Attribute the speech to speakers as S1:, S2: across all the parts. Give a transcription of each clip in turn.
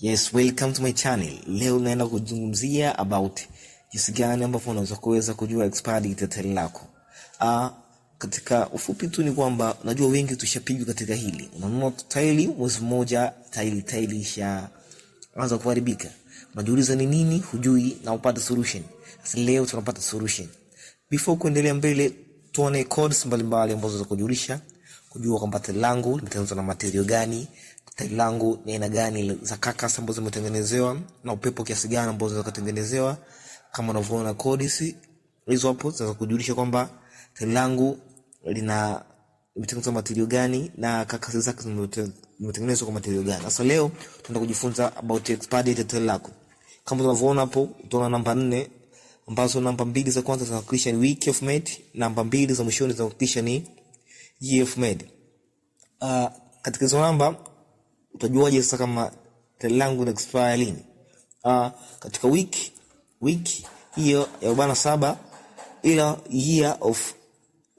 S1: Yes, welcome to my channel. Leo naenda kuzungumzia about jinsi gani ambavyo unaweza kujua expiry date tairi lako. Katika ufupi tu ni kwamba najua wengi tushapigwa katika hili. Unanunua tairi mwezi mmoja, tairi isha anza kuharibika. Unajiuliza ni nini, hujui na upate solution. Sasa leo tunapata solution. Before kuendelea mbele, tuone codes mbalimbali ambazo za kujulisha kujua kwamba tairi langu limetengenezwa na material gani, tairi langu ni aina gani za carcass ambazo zimetengenezewa na upepo kiasi gani ambazo zikatengenezewa. Kama unavyoona codes hizo hapo za kujulisha kwamba tairi langu limetengenezwa material gani na carcass zake zimetengenezwa kwa material gani. Sasa leo tunaenda kujifunza about expiry date tairi lako. Kama unavyoona hapo utaona namba 4 ambazo namba 2 za kwanza zinawakilisha ni week of made, namba 2 za mwishoni zinawakilisha ni year of made. Katika hizo namba utajuaje sasa kama tairi langu ina expire lini? Katika week hiyo ya 47 ila year of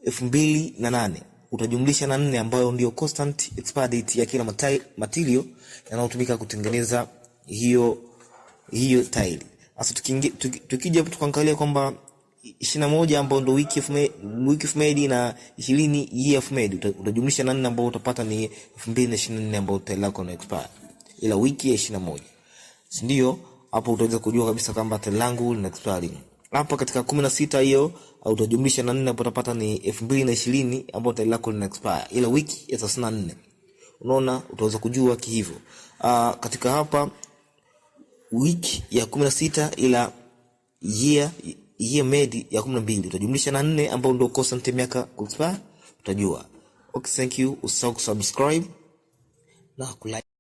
S1: 2008 utajumlisha na 4 ambayo ndio constant expire date ya kila material yanayotumika kutengeneza hiyo tairi. Sasa tukija tukaangalia kwamba 21 ambayo ndio week of made na 20 year of made utajumlisha na 4 ambayo utapata ni 2024 ambayo tairi lako na expire ila wiki ya 21. Si ndio? Hapo utaweza kujua kabisa kwamba tairi langu lina expire. Hapo katika 16 hiyo utajumlisha na 4 ambapo utapata ni 2020 ambayo tairi lako lina expire ila wiki ya 34. Unaona, utaweza kujua hivyo. Katika hapa wiki ya 16 ila year made ya 12 utajumlisha na 4 ambayo ndio constant miaka expire utajua. Okay, thank you. Usisahau kusubscribe na kulike.